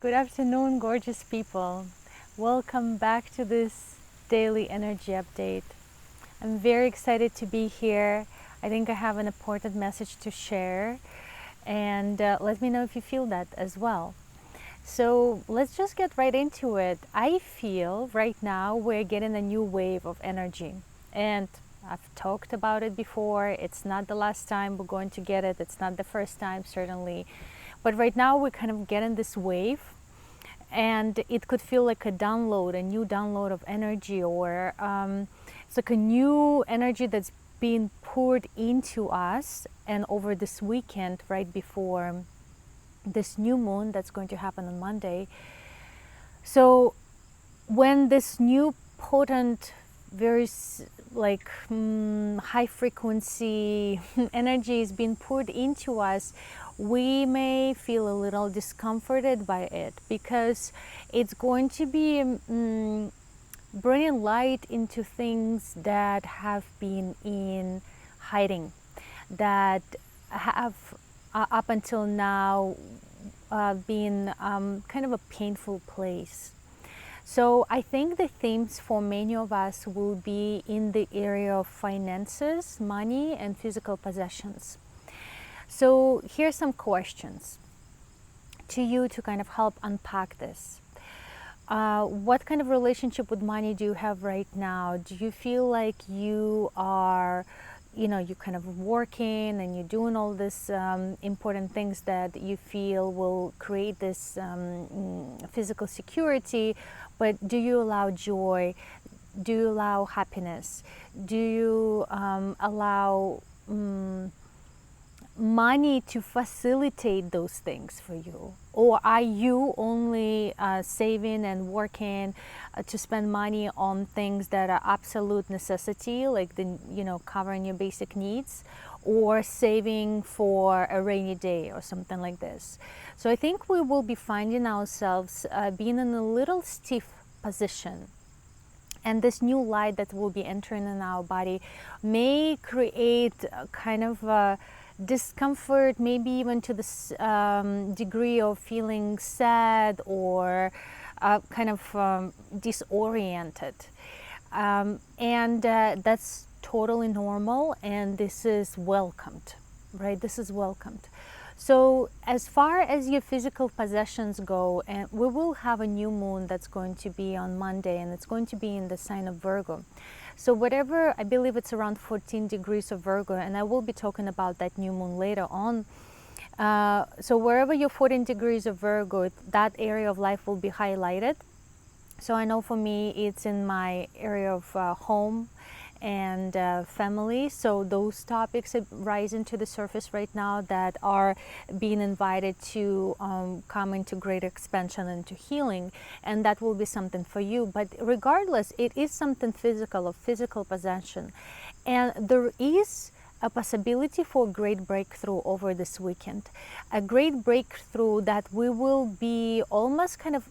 Good afternoon, gorgeous people. Welcome back to this daily energy update. I'm very excited to be here. I think I have an important message to share, and let me know if you feel that as well. So let's just get right into it. I feel right now we're getting a new wave of energy, and I've talked about it before. It's not the last time we're going to get it, it's not the first time, certainly. But right now we're kind of getting this wave, and it could feel like a download, a new download of energy, or it's like a new energy that's being poured into us. And over this weekend, right before this new moon that's going to happen on Monday, so when this new potent, very high frequency energy is being poured into us, we may feel a little discomforted by it, because it's going to be bringing light into things that have been in hiding, that have up until now been kind of a painful place. So I think the themes for many of us will be in the area of finances, money, and physical possessions. So here's some questions to you to kind of help unpack this. What kind of relationship with money do you have right now? Do you feel like you are, you're kind of working and you're doing all this important things that you feel will create this physical security, but do you allow joy? Do you allow happiness? Do you allow money to facilitate those things for you? Or are you only saving and working to spend money on things that are absolute necessity, like covering your basic needs, or saving for a rainy day or something like this? So I think we will be finding ourselves being in a little stiff position. And this new light that will be entering in our body may create a kind of discomfort, maybe even to this degree of feeling sad or kind of disoriented. And that's totally normal, and this is welcomed, right? This is welcomed. So as far as your physical possessions go, and we will have a new moon that's going to be on Monday, and it's going to be in the sign of Virgo. So whatever, I believe it's around 14 degrees of Virgo, and I will be talking about that new moon later on. So wherever you're 14 degrees of Virgo, that area of life will be highlighted. So I know for me, it's in my area of home and family. So those topics are rising to the surface right now that are being invited to come into greater expansion and to healing, and that will be something for you. But regardless, it is something physical, of physical possession, and there is a possibility for a great breakthrough over this weekend, a great breakthrough that we will be almost kind of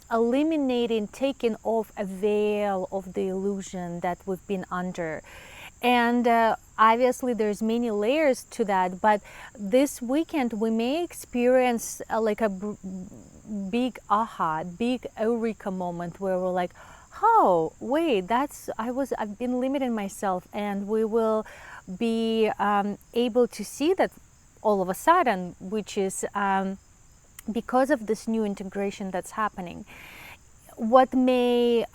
eliminating, taking off a veil of the illusion that we've been under. And obviously there's many layers to that, but this weekend we may experience like a big aha, big eureka moment where we're like, oh wait, I've been limiting myself, and we will be able to see that all of a sudden, which is because of this new integration that's happening. What may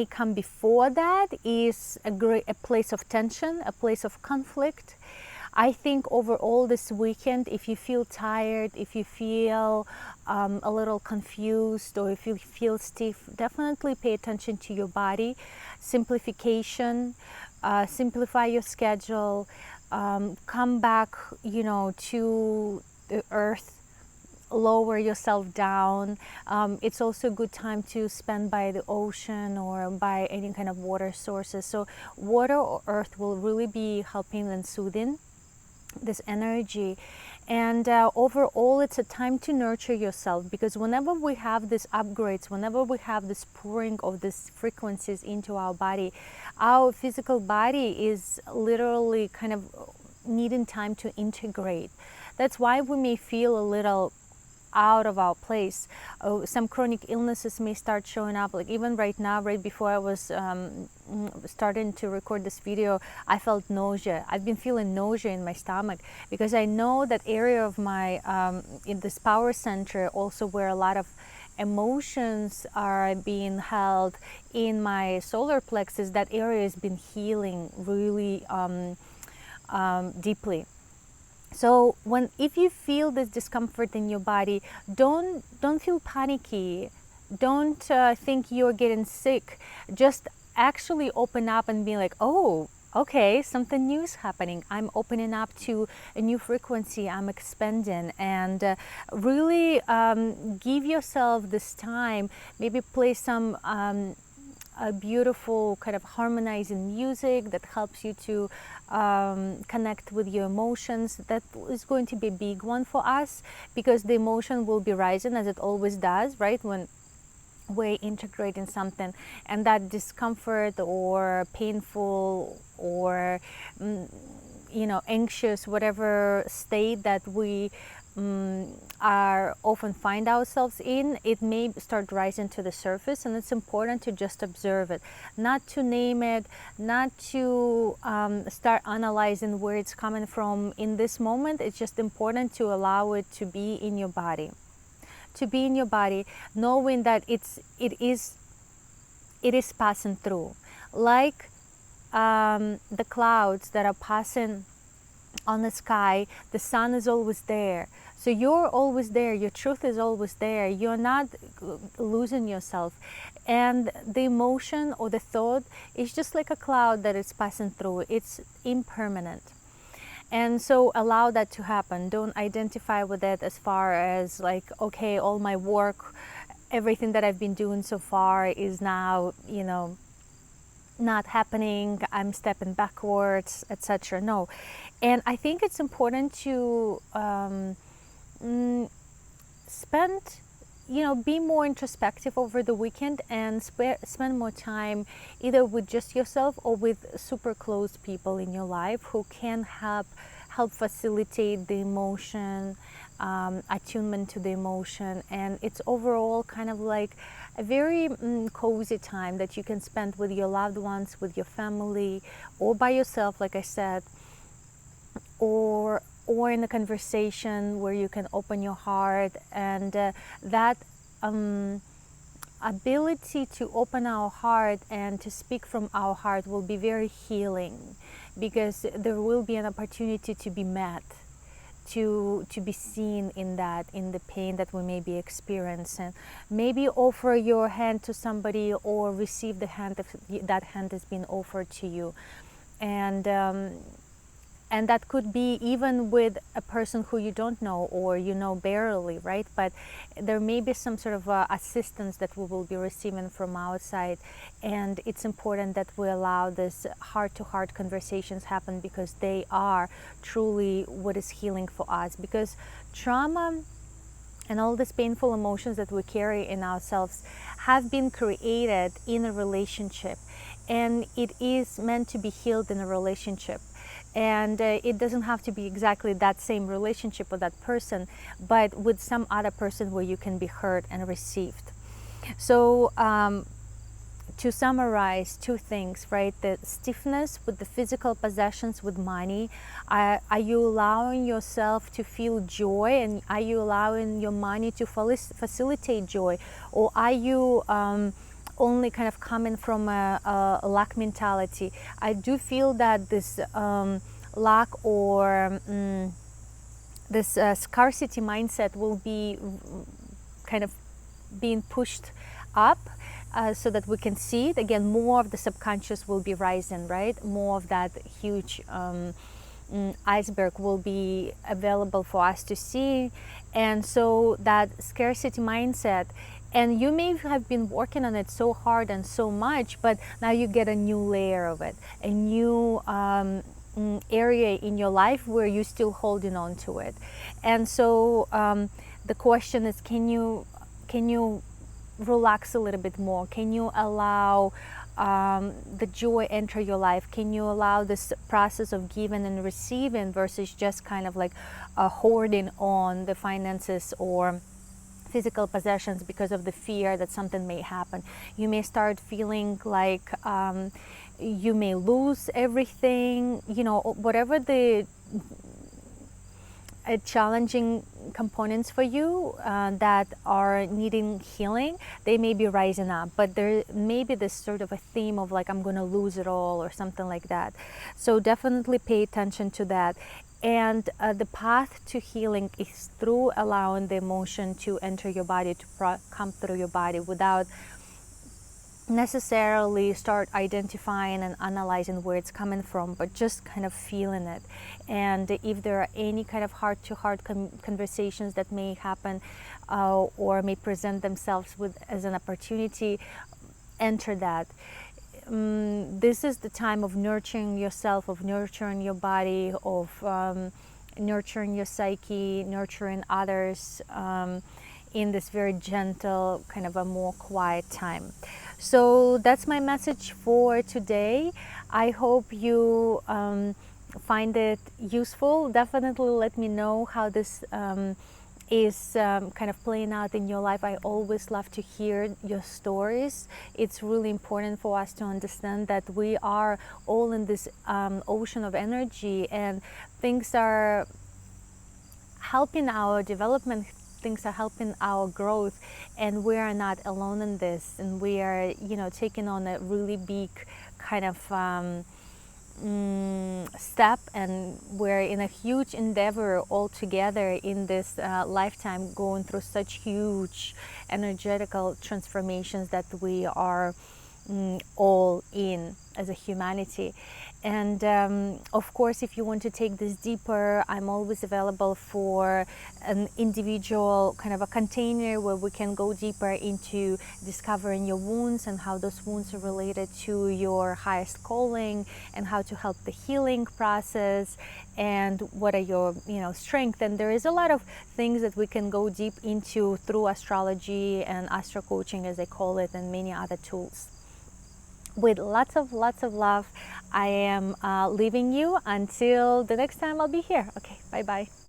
come before that is a place of tension, a place of conflict. I think overall this weekend, if you feel tired, if you feel a little confused, or if you feel stiff, definitely pay attention to your body. Simplification, simplify your schedule, come back, to the earth, lower yourself down. It's also a good time to spend by the ocean or by any kind of water sources. So water or earth will really be helping and soothing this energy. And overall, it's a time to nurture yourself, because whenever we have these upgrades, whenever we have this pouring of these frequencies into our body, our physical body is literally kind of needing time to integrate. That's why we may feel a little out of our place. Some chronic illnesses may start showing up, like even right now, right before I was starting to record this video, I felt nausea. I've been feeling nausea in my stomach because I know that area of my in this power center, also where a lot of emotions are being held in my solar plexus, that area has been healing really deeply. So if you feel this discomfort in your body, don't feel panicky. Don't think you're getting sick. Just actually open up and be like, oh, okay, something new is happening. I'm opening up to a new frequency. I'm expanding, and really give yourself this time. Maybe play some a beautiful kind of harmonizing music that helps you to connect with your emotions. That is going to be a big one for us, because the emotion will be rising, as it always does, right, when we're integrating something, and that discomfort or painful or anxious, whatever state that we are often find ourselves in, it may start rising to the surface, and it's important to just observe it, not to name it, not to start analyzing where it's coming from in this moment. It's just important to allow it to be in your body, knowing that it is passing through, like the clouds that are passing on the sky. The sun is always there, so you're always there. Your truth is always there. You're not losing yourself, and the emotion or the thought is just like a cloud that is passing through. It's impermanent, and so allow that to happen. Don't identify with it as far as like, okay, all my work, everything that I've been doing so far is now not happening, I'm stepping backwards, etc. No. And I think it's important to spend, be more introspective over the weekend, and spend more time either with just yourself or with super close people in your life who can help facilitate the emotion, attunement to the emotion. And it's overall kind of like a very cozy time that you can spend with your loved ones, with your family, or by yourself, like I said, or in a conversation where you can open your heart. And that ability to open our heart and to speak from our heart will be very healing, because there will be an opportunity to be met, to be seen in the pain that we may be experiencing. Maybe offer your hand to somebody, or receive the hand if that hand has been offered to you. And that could be even with a person who you don't know, or barely, right? But there may be some sort of assistance that we will be receiving from outside, and it's important that we allow this heart-to-heart conversations happen, because they are truly what is healing for us. Because trauma and all these painful emotions that we carry in ourselves have been created in a relationship, and it is meant to be healed in a relationship. And it doesn't have to be exactly that same relationship with that person, but with some other person where you can be heard and received. So to summarize, two things, right? The stiffness with the physical possessions, with money. Are you allowing yourself to feel joy, and are you allowing your money to facilitate joy? Or are you only kind of coming from a lack mentality? I do feel that this lack or this scarcity mindset will be kind of being pushed up, so that we can see it again. More of the subconscious will be rising, right? More of that huge iceberg will be available for us to see. And so that scarcity mindset, and you may have been working on it so hard and so much, but now you get a new layer of it, a new area in your life where you're still holding on to it. And so the question is, can you relax a little bit more? Can you allow the joy enter your life? Can you allow this process of giving and receiving versus just kind of like hoarding on the finances or physical possessions because of the fear that something may happen? You may start feeling like you may lose everything, you know, whatever the challenging components for you that are needing healing, they may be rising up, but there may be this sort of a theme of like, I'm going to lose it all or something like that. So definitely pay attention to that. And the path to healing is through allowing the emotion to enter your body, to come through your body without necessarily start identifying and analyzing where it's coming from, but just kind of feeling it. And if there are any kind of heart-to-heart conversations that may happen or may present themselves as an opportunity, enter that. This is the time of nurturing yourself, of nurturing your body, of nurturing your psyche, nurturing others in this very gentle, kind of a more quiet time. So that's my message for today. I hope you find it useful. Definitely let me know how this is kind of playing out in your life. I always love to hear your stories. It's really important for us to understand that we are all in this ocean of energy, and things are helping our development, things are helping our growth, and we are not alone in this, and we are, you know, taking on a really big kind of step, and we're in a huge endeavor all together in this lifetime, going through such huge energetical transformations that we are all in as a humanity. And of course, if you want to take this deeper, I'm always available for an individual kind of a container where we can go deeper into discovering your wounds and how those wounds are related to your highest calling, and how to help the healing process, and what are your, you know, strengths. And there is a lot of things that we can go deep into through astrology and astro coaching, as I call it, and many other tools. With lots of love, I am leaving you until the next time I'll be here. Okay, bye-bye.